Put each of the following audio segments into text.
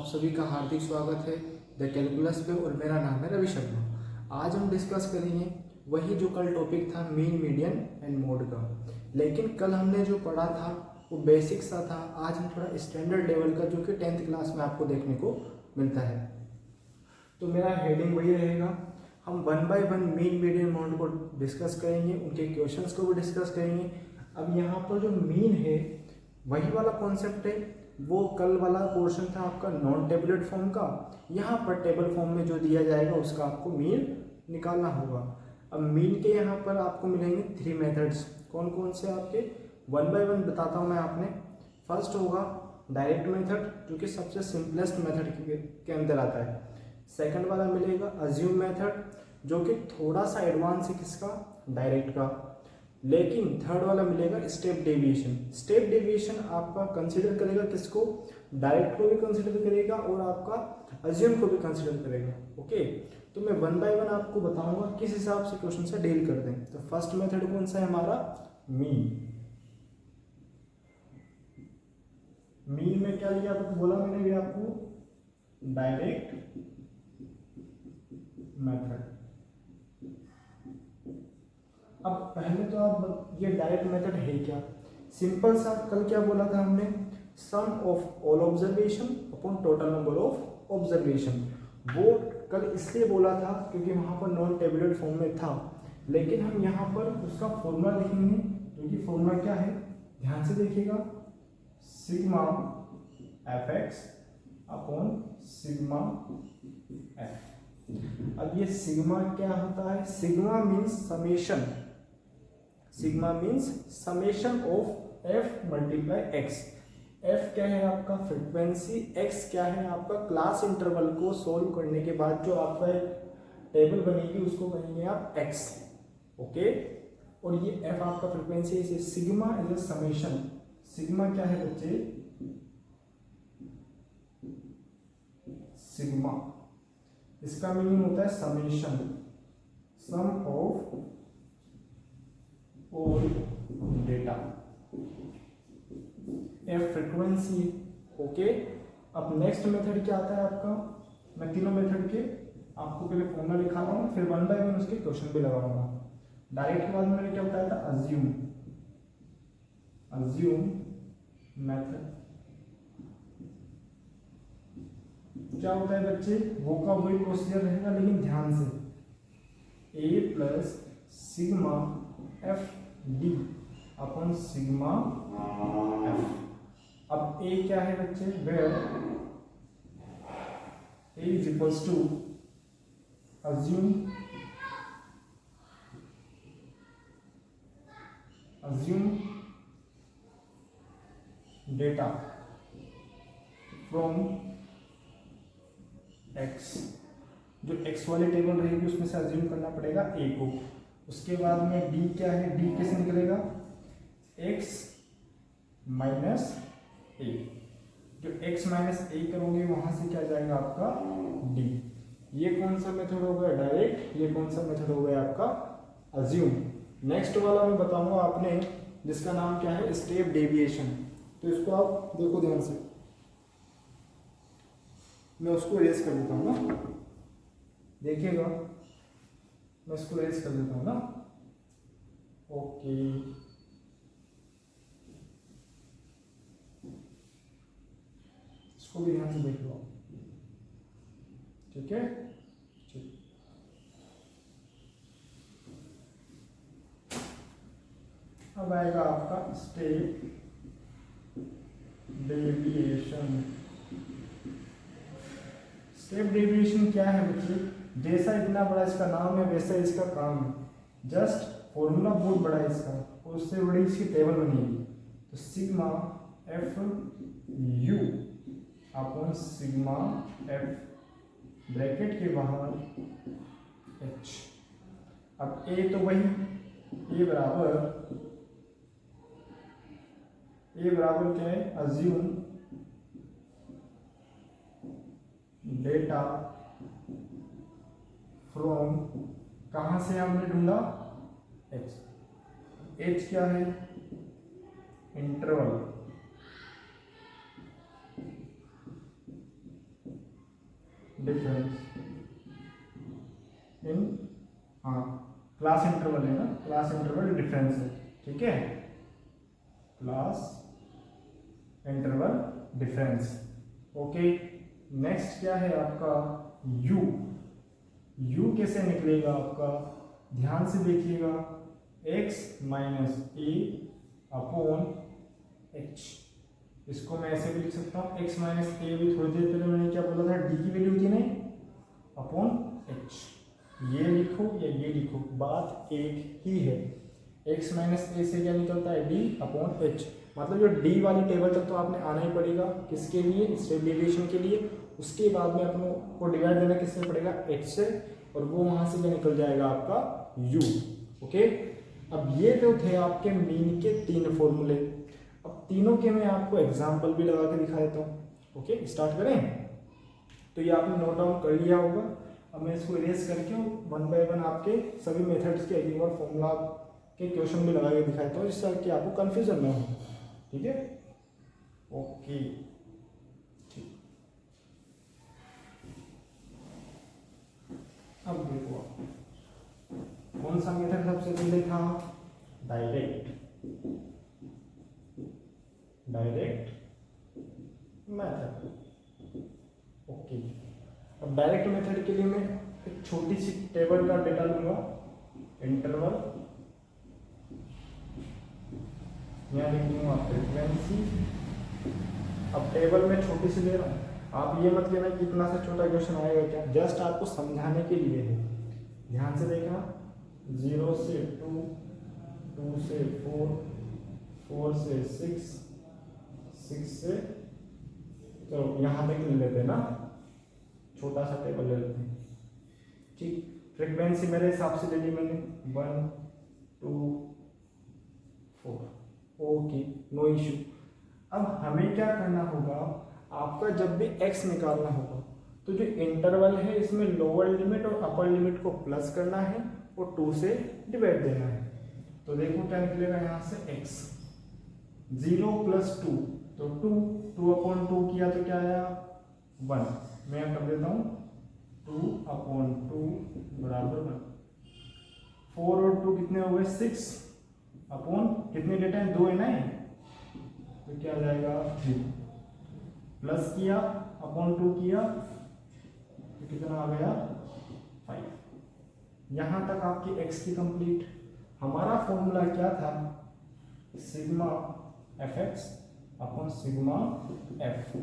सभी का हार्दिक स्वागत है द कैलकुलस पे और मेरा नाम है रवि शर्मा। आज हम डिस्कस करेंगे वही जो कल टॉपिक था मीन मीडियन एंड मोड का। लेकिन कल हमने जो पढ़ा था वो बेसिक सा था। आज हम थोड़ा स्टैंडर्ड लेवल का जो कि 10th क्लास में आपको देखने को मिलता है। तो मेरा हेडिंग वही रहेगा। हम one by one mean median mode को डिस्कस करेंगे, उनके क्वेश्चंस को भी डिस्कस करेंगे। अब यहाँ पर जो मीन है वही वाला कॉन्सेप्ट है, वो कल वाला पोर्शन था आपका नॉन टेबुलेट फॉर्म का। यहाँ पर टेबल फॉर्म में जो दिया जाएगा उसका आपको मीन निकालना होगा। अब मीन के यहाँ पर आपको मिलेंगे 3 मेथड्स। कौन कौन से आपके वन बाय वन बताता हूँ मैं आपने। फर्स्ट होगा डायरेक्ट मेथड जो कि सबसे सिंपलेस्ट मेथड के अंदर आता है। सेकंड वाला मिलेगा अज्यूम मेथड जो कि थोड़ा सा एडवांस है किसका, डायरेक्ट का। लेकिन थर्ड वाला मिलेगा स्टेप डेविएशन। स्टेप डेविएशन आपका कंसीडर करेगा किसको, डायरेक्ट को भी कंसीडर करेगा और आपका अज्यूम को भी कंसीडर करेगा। ओके, तो मैं वन बाय वन आपको बताऊंगा किस हिसाब से क्वेश्चन से डील करते हैं। तो फर्स्ट मेथड कौन सा है हमारा, मीन। मीन में क्या लिया तो बोला मैंने भी आपको डायरेक्ट मेथड। अब पहले तो आप ये डायरेक्ट मेथड है क्या, सिंपल सा। कल क्या बोला था हमने, sum of all observation upon total number of observation. वो कल इसलिए बोला था क्योंकि वहां पर नॉन टेबुलर फॉर्म में था। लेकिन हम यहाँ पर उसका फॉर्मूला लिखेंगे जो कि फॉर्मूला क्या है, ध्यान से देखिएगा, sigma F x upon sigma f. अब ये सिग्मा क्या होता है, sigma means summation. Sigma means summation of F multiply x. F क्या है आपका फ्रीक्वेंसी, एक्स क्या है आपका क्लास इंटरवल को सोल्व करने के बाद जो आपका एक टेबल बनेगी उसको कहेंगे आप एक्स। ओके, और ये एफ आपका फ्रीक्वेंसी है। Sigma is a summation. Sigma क्या है बच्चे, सिग्मा इसका मीनिंग होता है समेशन, सम ऑफ और डेटा। F frequency. ओके, अब नेक्स्ट मेथड क्या आता है आपका, मैं तीनों मेथड के आपको पहले फॉर्मूला लिखा रहा हूँ, फिर वन बाय वन उसके क्वेश्चन भी लगाऊंगा। डायरेक्ट के बाद मैंने क्या बताया था, अज्यूम। अज्यूम मेथड क्या होता है बच्चे, वो का वही प्रोसीजर रहेगा लेकिन ध्यान से, A plus sigma F d upon sigma f. अब ए क्या है बच्चे, where A is equals to assume data from x. जो एक्स वाली टेबल रहेगी उसमें से अज्यूम करना पड़ेगा ए को। उसके बाद में डी क्या है, डी कैसे निकलेगा, एक्स माइनस ए। जो एक्स माइनस ए करोगे वहां से क्या जाएगा आपका डी। ये कौन सा मेथड हो गया डायरेक्ट, ये कौन सा मेथड हो गया आपका अज्यूम। नेक्स्ट वाला मैं बताऊंगा आपने जिसका नाम क्या है, स्टेप डेविएशन। तो इसको आप देखो ध्यान से, मैं उसको रेस कर देता हूँ ना, देखिएगा मैं इसको रेस कर देता हूँ ना। ओके, इसको भी ध्यान से देख लो, ठीक है। ठीक, अब आएगा आपका स्टेप डेविएशन। स्टेप डेविएशन क्या है बच्चे, जैसा इतना बड़ा इसका नाम है वैसा इसका काम है। जस्ट फॉर्मूला बहुत बड़ा है इसका और उससे बड़ी इसकी टेबल बनेगी। तो sigma F you upon sigma F bracket के बाहर एच। अब ए तो वही, ए बराबर क्या है, अज्यूम डेटा फ्रॉम, कहां से हमने ढूंढा, एच। एच क्या है, इंटरवल। क्लास इंटरवल है ना, क्लास इंटरवल डिफरेंस है, ठीक है, class interval difference. Okay, next क्या है आपका u। u कैसे निकलेगा आपका, ध्यान से देखिएगा, x माइनस ए अपॉन h। इसको मैं ऐसे भी लिख सकता हूँ, x माइनस ए भी थोड़ी देर पहले मैंने क्या बोला था, d की वैल्यू थी नहीं, अपॉन h। ये लिखो या ये लिखो, बात एक ही है। x माइनस ए से क्या निकलता है, d अपॉन h। मतलब जो d वाली टेबल तक तो आपने आना ही पड़ेगा, किसके लिए, स्टेप डेविएशन के लिए। उसके बाद में अपनों को डिवाइड देना किससे पड़ेगा, h से, और वो वहां से क्या निकल जाएगा आपका u। ओके, अब ये तो थे आपके मीन के 3 फॉर्मूले। अब तीनों के मैं आपको एग्जाम्पल भी लगा के दिखा देता हूँ। ओके, स्टार्ट करें। तो ये आपने नोट डाउन कर लिया होगा। अब मैं इसको इरेज करके 1 बाय 1 आपके सभी मेथड्स के एक बार फॉर्मूला के क्वेश्चन भी लगा के दिखाता हूँ, जिससे कि आपको कंफ्यूजन ना हो। ठीक है, ओके, ठीक। अब देखो कौन सा मेथड सबसे पहले था, डायरेक्ट मेथड। ओके, अब डायरेक्ट मेथड के लिए मैं एक छोटी सी टेबल का डेटा लूंगा, इंटरवल, यहाँ लिख दूंगा फ्रीक्वेंसी। अब टेबल में छोटी सी ले रहा हूँ, आप ये मत लेना कि इतना सा छोटा क्वेश्चन आएगा क्या, जस्ट आपको समझाने के लिए है। ध्यान से देखना, 0 से 2, 2 से 4, 4 से 6, 6 से, तो यहाँ तक ले लेते हैं ना, छोटा सा टेबल ले लेते हैं। ठीक, फ्रीक्वेंसी मेरे हिसाब से ले ली मैंने, 1, 2, 4। Okay, no issue. अब हमें क्या करना होगा, आपका जब भी x निकालना होगा तो जो इंटरवल है इसमें लोअर लिमिट और अपर लिमिट को प्लस करना है और 2 से डिवाइड देना है। तो देखो क्या निकलेगा यहाँ से, x 0 + 2, तो 2/2 किया तो क्या आया, 1। मैं कर देता हूँ 2/2 बराबर 1। 4 और 2 कितने हो गए, 6 अपॉन कितने डेटा है, 2 है ना, तो क्या आ जाएगा 3। प्लस किया अपॉन 2 किया तो कितना आ गया 5। यहां तक आपकी x की कंप्लीट। हमारा फॉर्मूला क्या था, sigma fx upon sigma f,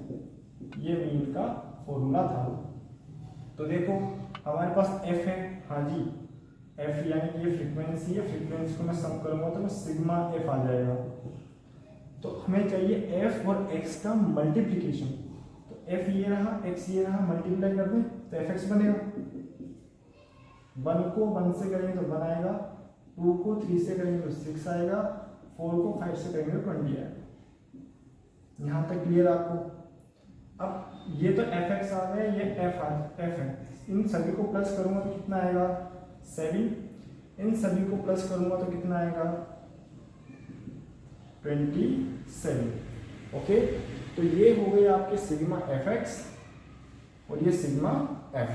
ये मीन का फॉर्मूला था। तो देखो हमारे पास f है, हाँ जी, f यानी कि ये फ्रीक्वेंसी है, फ्रीक्वेंसी को मैं सम करूंगा तो मैं सिग्मा f आ जाएगा। तो हमें चाहिए f और x का मल्टीप्लिकेशन, तो f ये रहा, x ये रहा, मल्टीप्लाई कर दें तो fx बनेगा। 1 को 1 से करेंगे तो 1 आएगा, 2 को 3 से करेंगे तो 6 आएगा, 4 को 5 से करेंगे तो 20 आएगा। यहाँ तक क्लियर आपको। अब ये तो fx आ गया, ये f है, इन सभी को प्लस करूंगा तो कितना आएगा 7, इन सभी को प्लस करूंगा तो कितना आएगा 27। ओके, तो ये हो गए आपके सिग्मा fx और ये सिग्मा f।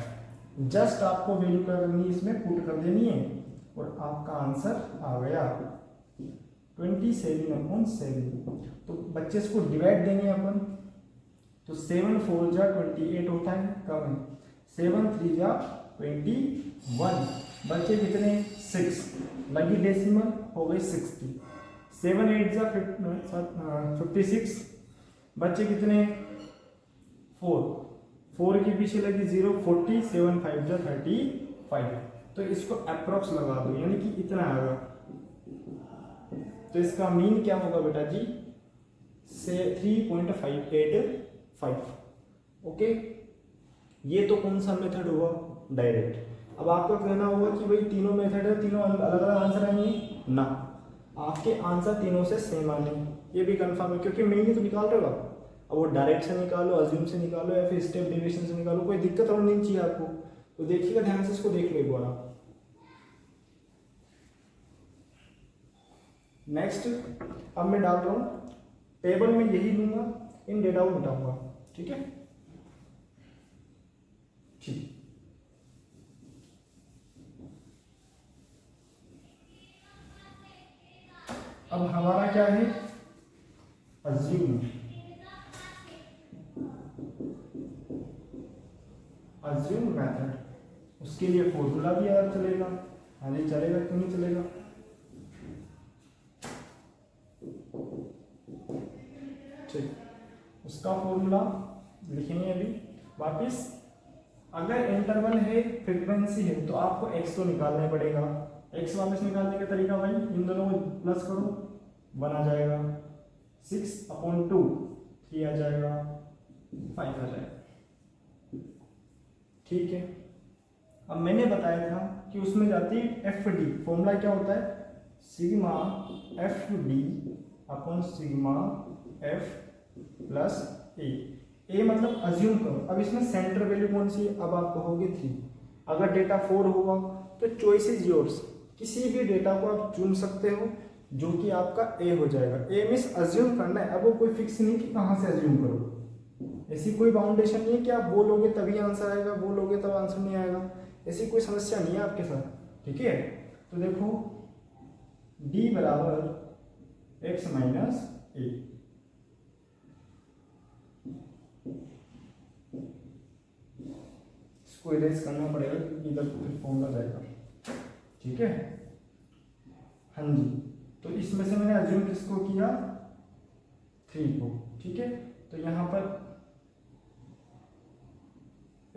जस्ट आपको वैल्यू करनी, इसमें पुट कर देनी है और आपका आंसर आ गया 27/7। तो बच्चे इसको डिवाइड देंगे अपन, तो 7 4 जा 28 होता है, कम 7 3 जा 21। बच्चे कितने 6, लगी डेसिमल हो गई 60। 7 8 जा 56, बच्चे कितने 4 के पीछे लगी 0, 40, 7 5 जा 35। तो इसको अप्रोक्स लगा दो, यानी कि इतना आएगा। तो इसका मीन क्या होगा बेटा जी, से 3.585। ओके, ये तो कौन सा मेथड हुआ, डायरेक्ट। अब आपको कहना होगा कि भाई तीनों मेथड है, तीनों अलग अलग आंसर आएंगे ना, आपके आंसर तीनों से सेम आने, ये भी कंफर्म है, क्योंकि मेन ही तो निकाल रहे हो आप। अब वो डायरेक्ट से निकालो, अज्यूम से निकालो या फिर स्टेप डेविएशन से निकालो, कोई दिक्कत होनी नहीं चाहिए आपको। तो देखिएगा ध्यान से, इसको देख लो एक बार आप। नेक्स्ट, अब मैं डाल रहा हूँ टेबल में, यही लूंगा, इन डेटा को मिटाऊंगा। ठीक है, ठीक। अब हमारा क्या है, अज्यूम मेथड, उसके लिए फॉर्मूला भी याद चलेगा। हाँ जी चलेगा, क्यों नहीं चलेगा। ठीक, उसका फॉर्मूला लिखेंगे अभी वापिस। अगर इंटरवल है, फ्रीक्वेंसी है, तो आपको एक्स तो निकालना पड़ेगा। एक्स वापस निकालने का तरीका भाई, इन दोनों को प्लस करो, 1 आ जाएगा, 6/2 3 आ जाएगा, 5 आ जाएगा। ठीक है, अब मैंने बताया था कि उसमें जाती है एफ डी। फॉर्मूला क्या होता है, sigma F D upon sigma F plus A मतलब अज्यूम करो। अब इसमें सेंटर वैल्यू कौन सी है, अब आप कहोगे 3। अगर डेटा 4 होगा तो चॉइस इज योर्स, किसी भी डेटा को आप चुन सकते हो जो कि आपका ए हो जाएगा। ए मीन्स अज्यूम करना है, अब वो कोई फिक्स नहीं कि कहाँ से अज्यूम करो, ऐसी कोई बाउंडेशन नहीं है कि आप बोलोगे तभी आंसर आएगा, बोलोगे तब आंसर नहीं आएगा, ऐसी कोई समस्या नहीं है आपके साथ। ठीक है, तो देखो d बराबर x माइनस ए, इसको इरेज करना पड़ेगा क्योंकि इधर फिर फॉर्मूला जाएगा। ठीक है, हाँ जी, तो इसमें से मैंने अज्यूम किसको किया, 3 को। ठीक है, तो यहाँ पर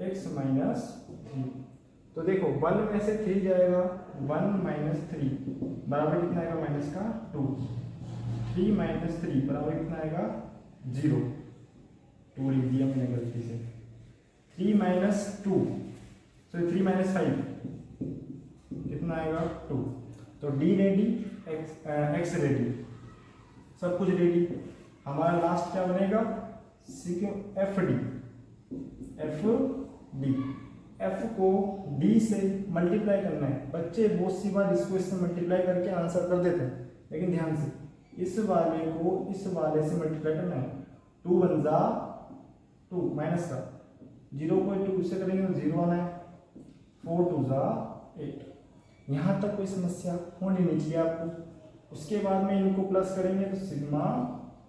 x माइनस 3, तो देखो 1 में से 3 जाएगा, 1 माइनस 3 बराबर कितना आएगा, माइनस का 2। 3 माइनस 3 बराबर कितना आएगा, 0। 2 लिख दिया मैंने गलती से। 3 माइनस 2, सॉरी 3 माइनस 5 कितना आएगा, 2। तो d रेडी, x रेडी, सब कुछ रेडी। हमारा लास्ट क्या बनेगा, एफ डी। एफ को डी से मल्टीप्लाई करना है। बच्चे बहुत सी बार इसको इससे मल्टीप्लाई करके आंसर कर देते हैं, लेकिन ध्यान से इस वाले को इस वाले से मल्टीप्लाई करना है। 2 1 जा 2 माइनस का 0 को 2 से करेंगे तो 0 आना है, 4 2 जा 8। यहाँ तक कोई समस्या होनी नहीं चाहिए आपको। उसके बाद में इनको प्लस करेंगे तो सिग्मा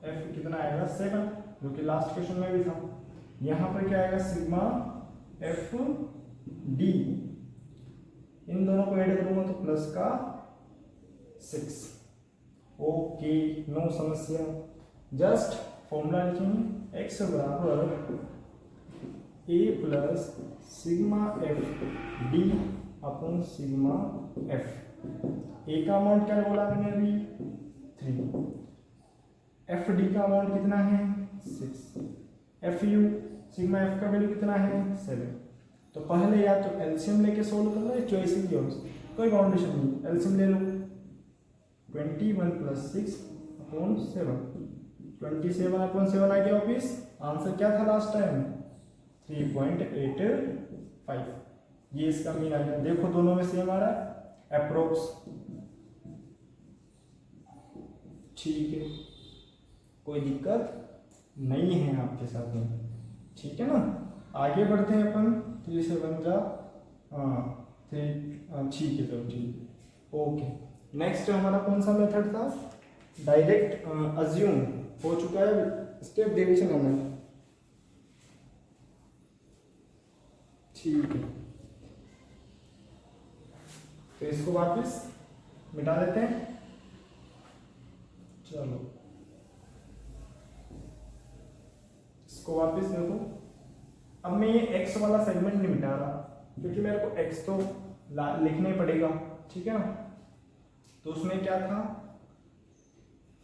एफ कितना आएगा, 7, जो कि लास्ट क्वेश्चन में भी था। यहाँ पर क्या आएगा, सिग्मा एफ डी, इन दोनों को ऐड करूंगा तो प्लस का 6। ओके, नो समस्या। जस्ट फॉर्मूला लिखेंगे, x बराबर A plus sigma F D upon sigma F. A का अमाउंट क्या बोला मैंने अभी, 3। एफ डी का अमाउंट कितना है, 6। एफ यू सिग्मा एफ का वैल्यू कितना है, 7। तो पहले या तो एलसीएम लेके सोल्व करना है, चॉइस इज योर्स, कोई बाउंडेशन नहीं, एलसीएम ले लो। 21 प्लस 6 अपॉन 7, 27 अपॉन 7 आ गया वापिस। आंसर क्या था लास्ट टाइम, 3.85। ये इसका मीन आ गया। देखो दोनों में सेम आ रहा है, अप्रोक्स। ठीक है, कोई दिक्कत नहीं है आपके साथ में। ठीक है ना, आगे बढ़ते हैं अपन। 3 से 1 जा 3, ठीक है, चलो ठीक है। ओके, नेक्स्ट हमारा कौन सा मेथड था, डायरेक्ट अज्यूम हो चुका है, स्टेप डिवीजन हमें। ठीक है, तो इसको वापस मिटा देते हैं। चलो इसको वापस देखो। अब मैं ये x वाला सेगमेंट नहीं मिटा रहा क्योंकि मेरे को x तो लिखना ही पड़ेगा। ठीक है ना, तो उसमें क्या था,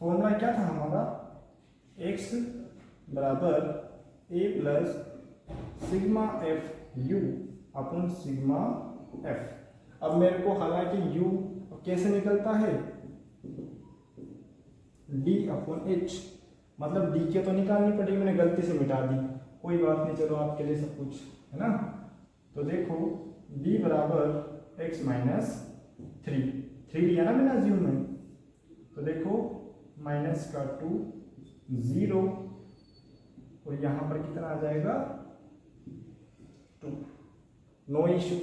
फॉर्मूला क्या था हमारा, x बराबर a plus sigma F you upon sigma f. अब मेरे को हालांकि u कैसे निकलता है, d अपॉन h, मतलब d के तो निकालनी पड़ेगी, मैंने गलती से मिटा दी, कोई बात नहीं, चलो आपके लिए सब कुछ है ना। तो देखो d बराबर x माइनस 3 लिया ना मैंने अज्यूम में, तो देखो माइनस का 2 0 और यहाँ पर कितना आ जाएगा 2। नो इशू,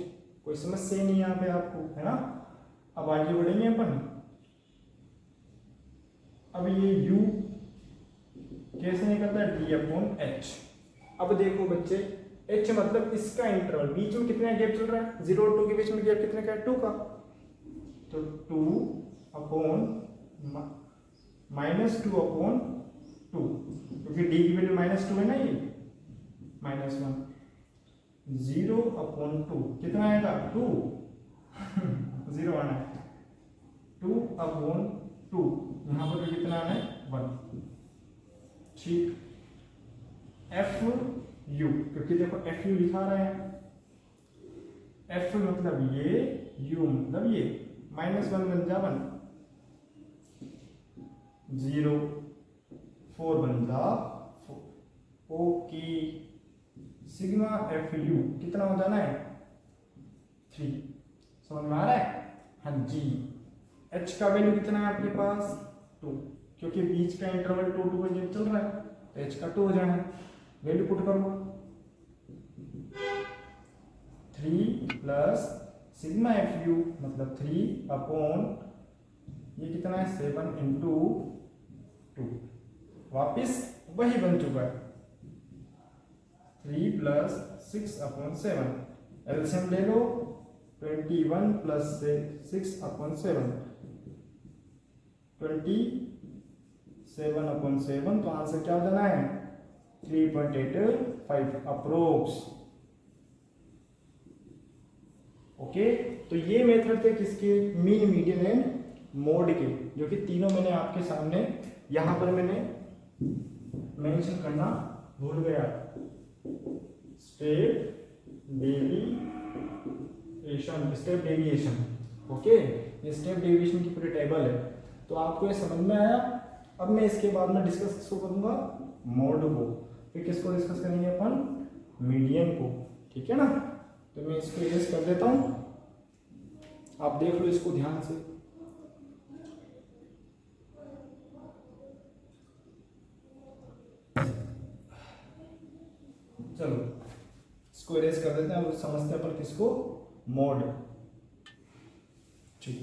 कोई समस्या नहीं यहाँ पे आपको, है ना। अब आगे बढ़ेंगे अपन। अब ये u कैसे निकलता है, d/h। अब देखो बच्चे, h मतलब इसका इंटरवल, बीच में कितना गैप चल रहा है, 0 और 2 के बीच में गैप कितने का है, 2 का। तो 2/-2/2, क्योंकि d की वैल्यू -2 है ना, ये -1, 0/2 कितना आएगा, 2 0 आना है, 2/2 यहाँ पर कितना आना है, 1। ठीक, FU, क्योंकि देखो FU लिखा रहा है, F मतलब ये, U मतलब ये, -1 बन जा 1, 0, 4 बन जा 4। ओके, सिग्मा FU कितना हो जाना है, 3। समझ में आ रहा है, हाँ जी। H का वैल्यू कितना है आपके पास, 2, क्योंकि बीच का इंटरवल 2 का जब चल रहा है, तो H का 2 हो जाना है। वैल्यू पुट करो, 3 प्लस सिग्मा FU मतलब 3/, ये कितना है, 7 इंटू 2, वापिस वही बन चुका है, 3 प्लस 6/7, एलसीएम ले लो, 21 प्लस 6/7, 27/7, तो आंसर क्या हो जाना है, 3.85 अप्रोक्स। ओके, तो ये मेथड थे किसके, मीन, मीडियन एंड मोड के, जो कि तीनों मैंने आपके सामने यहां पर मैंने मेंशन करना भूल गया। स्टेप डेविएशन, ओके, ये स्टेप डेविएशन की पूरी टेबल है। तो आपको ये समझ में आया। अब मैं इसके बाद में डिस्कस किसको करूंगा, मोड को, फिर किसको डिस्कस करेंगे अपन, मीडियन को, ठीक है ना। तो मैं इसको इरेज कर देता हूं, आप देख लो इसको ध्यान से। चलो इसको इरेज कर देते हैं, अब समझते हैं पर किसको, मोड। ठीक,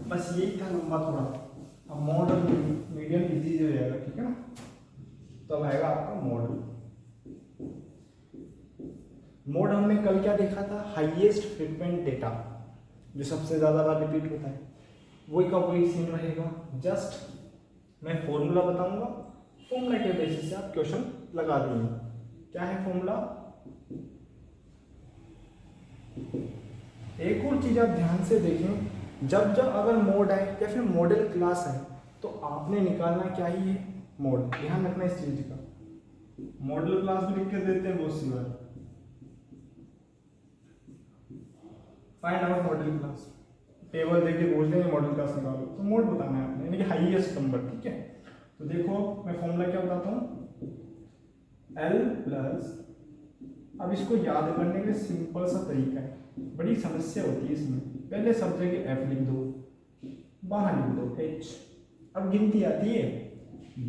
बस यही था लंबा थोड़ा। अब मोड और मीडियम इजी हो जाएगा, ठीक है ना। तो अब आएगा आपका मोड। मोड हमने कल क्या देखा था, हाईएस्ट फ्रीक्वेंट डेटा, जो सबसे ज्यादा बार रिपीट होता है, वही का वही सीन रहेगा। जस्ट मैं फॉर्मूला बताऊंगा, फॉर्मूला के बेसिस से आप क्वेश्चन लगा देंगे। क्या है फॉर्मूला, एक और चीज आप ध्यान से देखें, जब जब अगर मोड आए या फिर मॉडल क्लास आए, तो आपने निकालना क्या ही है, मोड। ध्यान रखना इस चीज का, मॉडल क्लास भी लिख के देते हैं बहुत सी बार, find out modal class, table देके पूछ देंगे मॉडल क्लास निकालो, तो मोड बताना है आपने, यानी कि हाईएस्ट नंबर, ठीक है। तो देखो मैं फॉर्मूला क्या बताता हूँ, L प्लस, अब इसको याद करने के सिंपल सा तरीका है, बड़ी समस्या होती है इसमें। पहले सब जगह F लिख दो, बाहर लिख दो H, अब गिनती आती है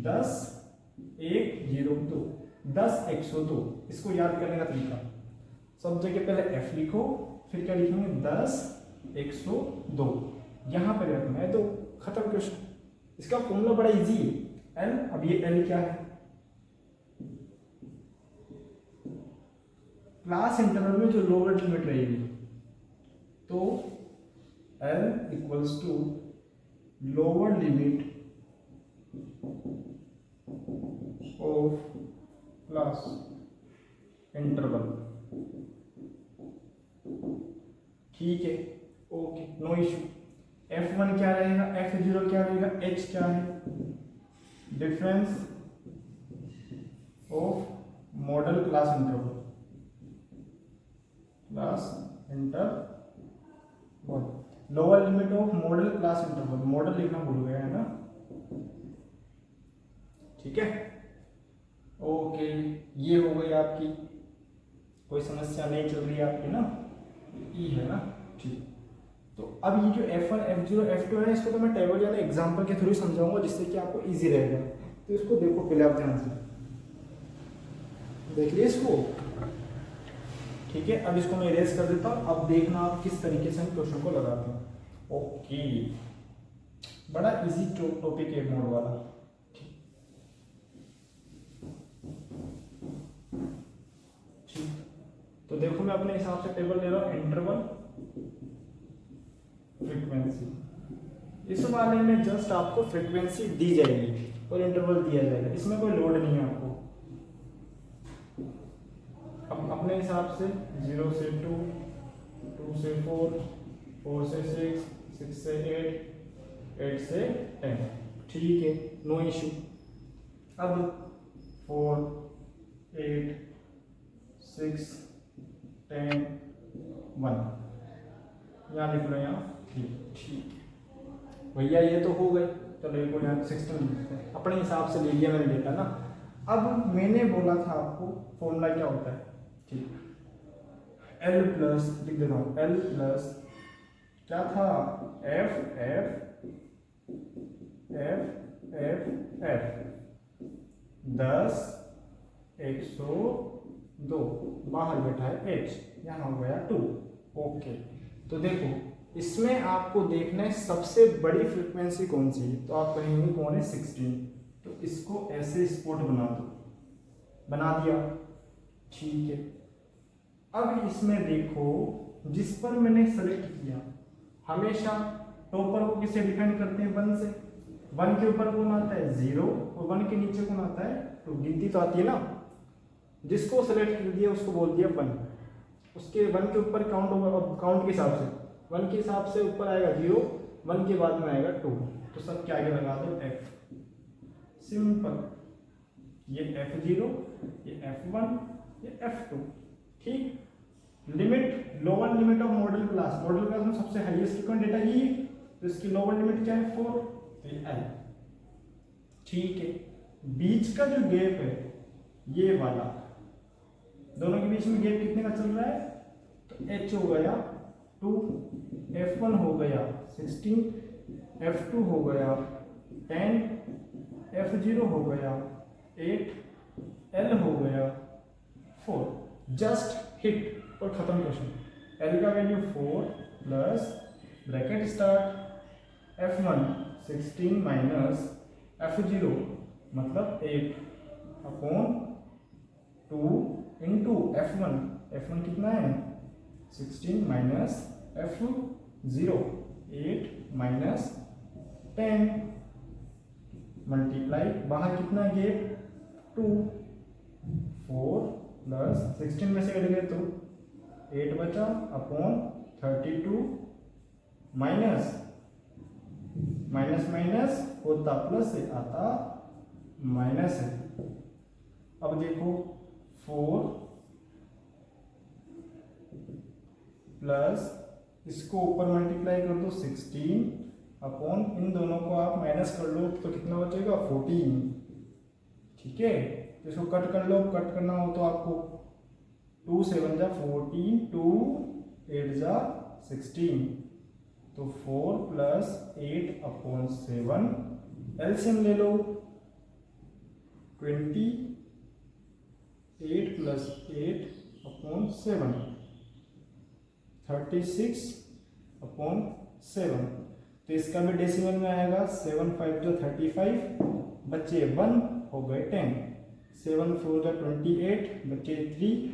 10, 1, 0, 2, 10, 102। इसको याद करने का तरीका, सब जगह पहले F लिखो, फिर क्या लिखेंगे 10, 102, यहाँ पर रखना है, तो खत्म क्वेश्चन। इसका फॉर्मूला बड़ा इजी है, L, अब ये L क्या है, क्लास इंटरवल में जो लोअर लिमिट रहेगी, तो L equals to lower limit of class interval, ठीक है, ओके, नो इशू। F1 क्या रहेगा, F0 क्या रहेगा, H क्या है, difference of model class interval, lower limit of model class interval, model लिखना भूल गया है ना, ठीक है, ओके। ये हो गई आपकी, कोई समस्या नहीं चल रही है आपकी ना, ई है ना, ठीक। तो अब ये जो F1, F0, F2 है, इसको तो मैं टेबल या एग्जांपल के थ्रू समझाऊंगा, जिससे कि आपको इजी रहेगा। तो इसको देखो पहले आप ध्यान से देख लिए इसको, ठीक है। अब इसको मैं इरेज कर देता हूँ, अब देखना आप किस तरीके से हम क्वेश्चन को लगाते हैं। ओके, बड़ा इजी टॉपिक है मोड वाला। ठीक, तो देखो मैं अपने हिसाब से टेबल ले रहा हूँ, इंटरवल फ्रीक्वेंसी। इस वाले में जस्ट आपको फ्रीक्वेंसी दी जाएगी और इंटरवल दिया जाएगा, इसमें कोई लोड नहीं है आपको। अब अपने हिसाब से 0 से 2, 2 से 4, 4 से 6, 6 से 8, 8 से 10, ठीक है, नो इशू। अब 4, 8, 6, 10, 1, यहाँ लिख लो, यहाँ 3, ठीक भैया, ये तो हो गए। चलो एक और यहाँ 16 लिखते हैं, अपने हिसाब से ले लिया मैंने डेटा ना। अब मैंने बोला था आपको फॉर्मूला क्या होता है, ठीक, L प्लस, लिख देता हूँ, L प्लस क्या था, F F F F F 10 102, बाहर बैठा है H, यहाँ हो गया 2। ओके, तो देखो इसमें आपको देखना है सबसे बड़ी फ्रीक्वेंसी कौन सी है, तो आप कहेंगे कौन है, 16। तो इसको ऐसे स्पॉट बना दो, बना दिया, ठीक है। अब इसमें देखो जिस पर मैंने सेलेक्ट किया, हमेशा टॉपर को किससे डिफाइन करते हैं, 1 से। 1 के ऊपर कौन आता है, 0, और 1 के नीचे कौन आता है, 2। गिनती तो आती है ना, जिसको सेलेक्ट कर दिया उसको बोल दिया 1। उसके 1 के ऊपर काउंट होगा, काउंट के हिसाब से 1 के हिसाब से ऊपर आएगा 0, 1 के बाद में आएगा 2, तो सब के आगे लगा दो F, सिंपल। ये F0, ये F1, ये F2, ठीक। Limit, lower limit of model class, model class में सबसे हाईएस्ट फ्रीक्वेंट डेटा ये, तो इसकी लोअर लिमिट क्या है, 4, तो ये L, ठीक है। बीच का जो गैप है ये वाला, दोनों के बीच में गैप कितने का चल रहा है, तो H हो गया 2, F1 हो गया 16, F2 हो गया 10, F0 हो गया 8, L हो गया 4। जस्ट हिट और खत्म क्वेश्चन। L का value 4 plus bracket start F1 16 minus F0 मतलब 8 अपॉन 2 इंटू F1, F1 कितना है, 16 माइनस F0, 8 माइनस 10 मल्टीप्लाई, बाहर कितना गैप, 2, 4 प्लस 16 में से हट गए तो 8 बचा अपॉन 32 माइनस माइनस माइनस होता प्लस से आता माइनस है। अब देखो 4 प्लस इसको ऊपर मल्टीप्लाई कर दो 16 अपॉन इन दोनों को आप माइनस कर लो तो कितना बचेगा 14, ठीक है। इसको कट कर लो, कट करना हो तो आपको 2 7 जा 14, 2 8 जा 16, तो 4 प्लस 8 अपॉन 7, एलसीएम ले लो 28 प्लस 8 अपॉन 7, 36 अपॉन 7, तो इसका भी डेसिमल में आएगा 7 5 जो 35, बच्चे 1 हो गए 10, 7 4 जो 28, बच्चे 3,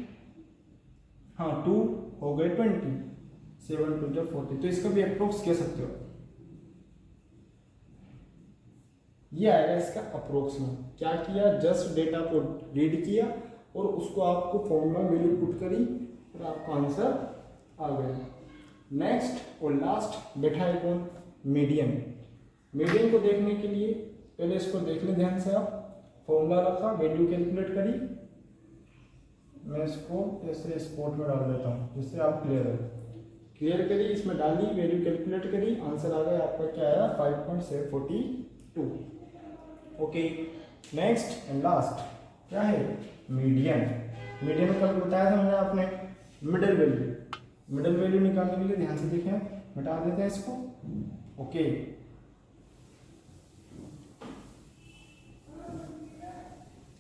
हाँ 2 हो गए 20, 7 2 जो 40, तो इसका भी अप्रोक्स कह सकते हो। ये आएगा इसका अप्रोक्स में। क्या किया, जस्ट डेटा को रीड किया और उसको आपको फॉर्मूला वैल्यू पुट करी और आपका आंसर आ गया। नेक्स्ट और लास्ट बैठा है कौन, मीडियन। मीडियन को देखने के लिए पहले इसको देख लें ध्यान से। आप फॉर्मूला रखा, वैल्यू कैलकुलेट करी, मैं इसको ऐसे स्पॉट में डाल देता हूँ जिससे आप क्लियर करी, इसमें डाली, वैल्यू कैलकुलेट करी, आंसर आ गया आपका, क्या आया 5.42। ओके, नेक्स्ट एंड लास्ट क्या है, मीडियन। मीडियन में कल बताया था मैंने आपने मिडिल वैल्यू। मिडिल वैल्यू निकालने के लिए ध्यान से देखें, मिटा देते हैं इसको। ओके,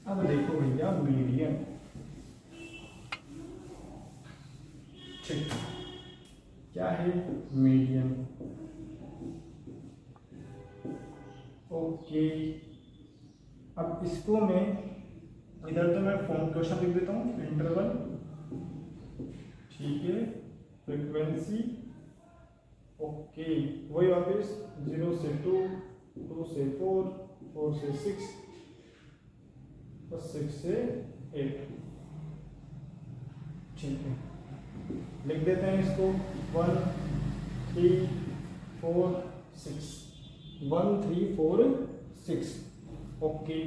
अब देखो भैया मीडियन, ठीक, क्या है मीडियन। ओके, अब इसको मैं इधर तो मैं फॉर्म क्वेश्चन लिख देता हूँ, इंटरवल, ठीक है, फ्रीक्वेंसी, ओके, वही वापस 0 से 2, 2 से 4, 4 से 6 और 6 से 8, ठीक है, लिख देते हैं इसको 1 3 4 6, 1 3 4 6, ओके।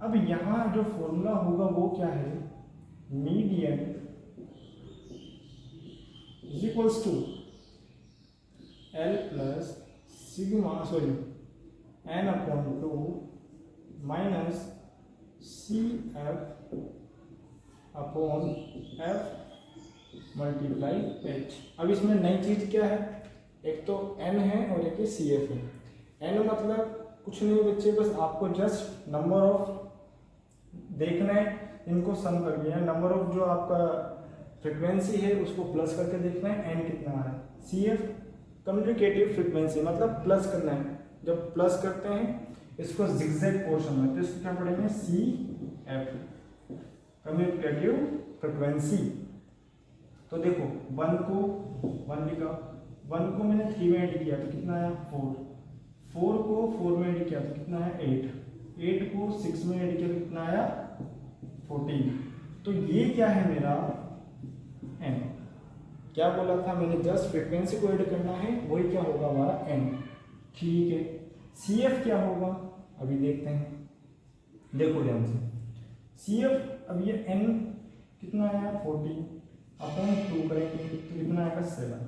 अब यहाँ जो फॉर्मूला होगा वो क्या है, median is equals to L plus sigma sorry n upon 2 minus c f upon f multiply h. अब इसमें नई चीज क्या है, एक तो n है और एक सी एफ है। n मतलब कुछ नहीं बच्चे, बस आपको जस्ट नंबर ऑफ देखना है, इनको सम कर दिया है, नंबर ऑफ जो आपका फ्रिक्वेंसी है उसको प्लस करके देखना है n कितना आ रहा है। सी एफ कम्युनिकेटिव फ्रिक्वेंसी मतलब प्लस करना है, जब प्लस करते हैं इसको जिगजैग पोर्शन में, तो इसको क्या पढ़ेंगे, सी एफ कम्युनिकेटिव फ्रिक्वेंसी। तो देखो 1 को 1 लिखा, 1 को मैंने 3 में ऐड किया तो कितना आया 4, 4 को 4 में ऐड किया तो कितना आया 8, 8 को 6 में ऐड किया तो कितना आया 14। तो ये क्या है मेरा n, क्या बोला था मैंने, जस्ट फ्रीक्वेंसी को ऐड करना है, वही क्या होगा हमारा n, ठीक है। सी एफ क्या होगा अभी देखते हैं, देखो ध्यान से, सी एफ अब ये n कितना आया 14 अपन 2 करेंगे तो कितना आएगा 7।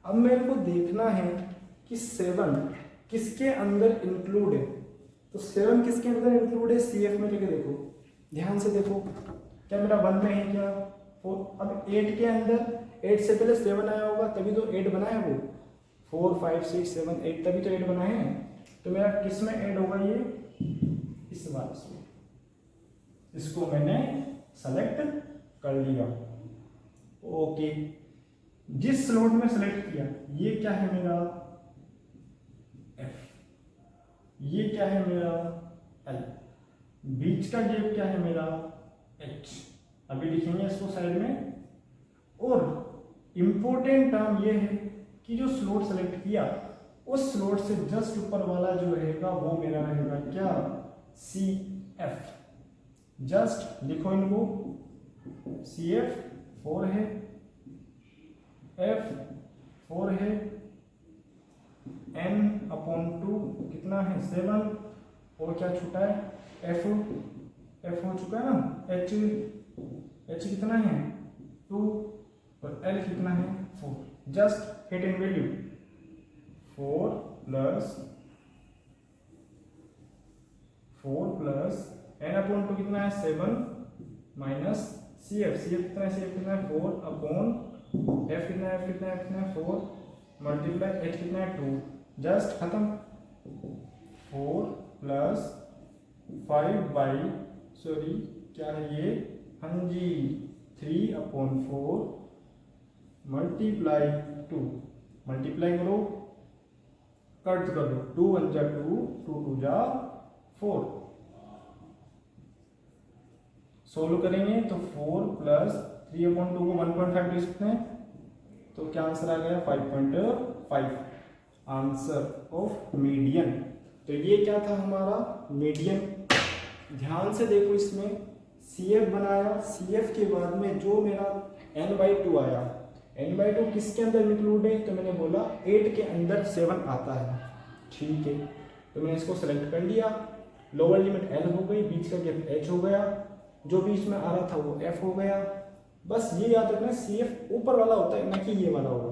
अब मेरे को देखना है कि 7 किसके अंदर इंक्लूड है, तो 7 किसके अंदर इंक्लूड है, सी एफ में लेके देखो, ध्यान से देखो, क्या मेरा 1 में है क्या 4, अब 8 के अंदर 8 से पहले 7 आया होगा तभी तो 8 बना है, वो 4 5 6 7 8 तभी तो 8 बना है। तो मेरा किस में ऐड होगा, ये इस वाले से, इसको मैंने सेलेक्ट कर लिया, ओके। जिस स्लॉट में सेलेक्ट किया ये क्या है मेरा एफ, ये क्या है मेरा एल, बीच का गैप क्या है मेरा एच, अभी लिखेंगे इसको साइड में। और इंपॉर्टेंट टर्म ये है कि जो स्लॉट सेलेक्ट किया उस स्लॉट से जस्ट ऊपर वाला जो रहेगा वो मेरा रहेगा क्या, सी एफ, जस्ट लिखो इनको, सी एफ 4 है, एफ 4 है, n अपॉन 2 कितना है 7, और क्या छूटा है एफ, एफ हो चुका है ना, एच, एच कितना है 2 और एल कितना है 4, just hit in value 4 plus n upon 2 कितना है 7 minus c f, c f कितना है, सी एफ कितना है 4 अपॉन एफ कितना है, एफ कितना है, एफ कितना है 4 मल्टीप्लाई एच कितना है 2, जस्ट खत्म। 4 प्लस 5 बाई सॉरी क्या है ये, हाँ जी 3 अपॉन 4 मल्टीप्लाई 2, मल्टीप्लाई करो कट कर दो, 2 1 जा 2, 2 2 जा 4, सोल्व करेंगे तो 4 प्लस 3 अपॉन 2 को 1.5 लिख सकते हैं, तो क्या आंसर आ गया 5.5, आंसर ऑफ मीडियन। तो ये क्या था हमारा मीडियन। ध्यान से देखो, इसमें सी एफ बनाया, सी एफ के बाद में जो मेरा n/2 आया, n/2 किसके अंदर इंक्लूड है, तो मैंने बोला 8 के अंदर 7 आता है, ठीक है। तो मैंने इसको सेलेक्ट कर लिया, लोअर लिमिट l हो गई, बीच का गैप h हो गया, जो बीच में आ रहा था वो f हो गया। बस ये याद रखना सी एफ ऊपर वाला होता है, ना कि ये वाला होगा,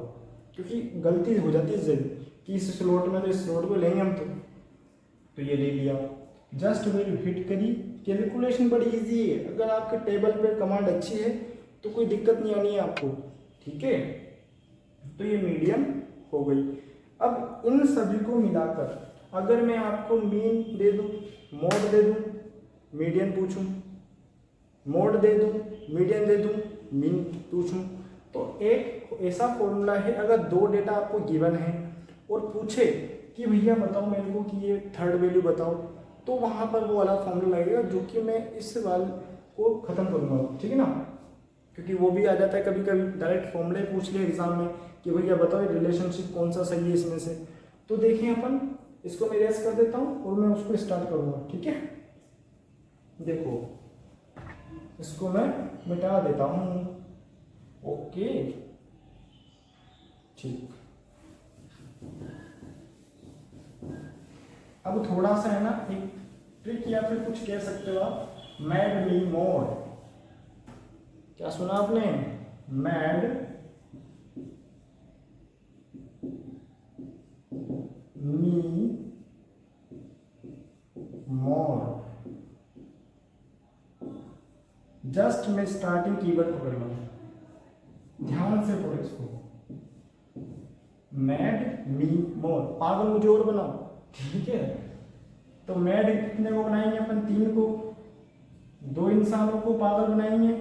क्योंकि गलती हो जाती है जल्दी कि इस स्लॉट में तो इस स्लॉट को लेंगे हम, तो ये ले लिया, जस्ट वैल्यू हिट करी। कैलकुलेशन बड़ी इजी है, अगर आपके टेबल पे कमांड अच्छी है तो कोई दिक्कत नहीं आनी है आपको, ठीक है। तो ये मीडियन हो गई। अब इन सभी को मिलाकर अगर मैं आपको मीन दे दूं, मोड दे दूं, मीडियन पूछूं, मोड दे दूं, मीडियन दे दूं, मीन पूछूं, तो एक ऐसा फॉर्मूला है, अगर 2 डेटा आपको गिवन है और पूछे कि भैया बताओ मेरे को कि ये थर्ड वैल्यू बताओ, तो वहाँ पर वो वाला फॉर्मूला लगेगा जो कि मैं इस वाल को ख़त्म करूँगा, ठीक है ना। क्योंकि वो भी आ जाता है कभी कभी, डायरेक्ट फॉर्मूले पूछ लिया एग्जाम में कि भैया बताओ रिलेशनशिप कौन सा सही है इसमें से। तो देखिए अपन इसको मैं रेस कर देता हूँ और मैं उसको स्टार्ट करूँगा, ठीक है। देखो इसको मैं मिटा देता हूँ, ओके ठीक। अब थोड़ा सा है ना एक ट्रिक या फिर कुछ कह सकते हो आप, मैड मी मोर। क्या सुना आपने, मैड मी मोर। जस्ट मैं स्टार्टिंग कीवर्ड पकड़ लूँ, ध्यान से पढ़ो इसको, मैड मी मोर, पागल मुझे और बनाओ, ठीक है। तो मैड कितने को बनाएंगे अपन, 3 को, 2 इंसानों को पागल बनाएंगे,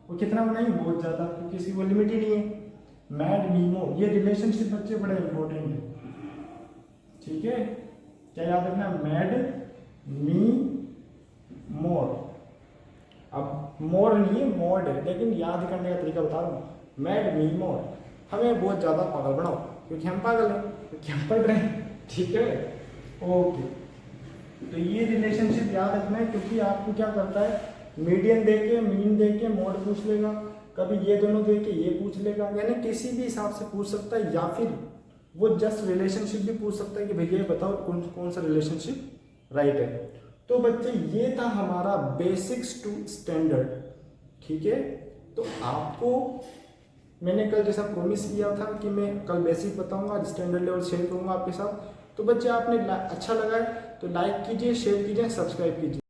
वो कितना बनाएंगे, बहुत ज्यादा, क्योंकि किसी को लिमिट ही नहीं है। मैड मी मोर, ये रिलेशनशिप बच्चे बड़े इंपॉर्टेंट है, ठीक है। क्या याद रखना, मैड मी मोर। अब मोर नहीं है, मोड है, लेकिन याद करने का तरीका बता रहा हूँ, मैड मी मोर, हमें बहुत ज़्यादा पागल बनाओ, क्योंकि हम पागल हैं, क्योंकि हम पढ़ रहे हैं, ठीक है। ओके, तो ये रिलेशनशिप याद रखना है, क्योंकि आपको क्या करता है, मीडियन देके मीन देके मोड पूछ लेगा, कभी ये दोनों देके ये पूछ लेगा, यानी किसी भी हिसाब से पूछ सकता है, या फिर वो जस्ट रिलेशनशिप भी पूछ सकता है कि भैया ये बताओ कौन सा रिलेशनशिप राइट है। तो बच्चे ये था हमारा बेसिक्स टू स्टैंडर्ड, ठीक है। तो आपको मैंने कल जैसा प्रॉमिस किया था कि मैं कल बेसिक बताऊंगा, स्टैंडर्ड लेवल शेयर करूंगा आपके साथ। तो बच्चे आपने अच्छा लगा है तो लाइक कीजिए, शेयर कीजिए, सब्सक्राइब कीजिए।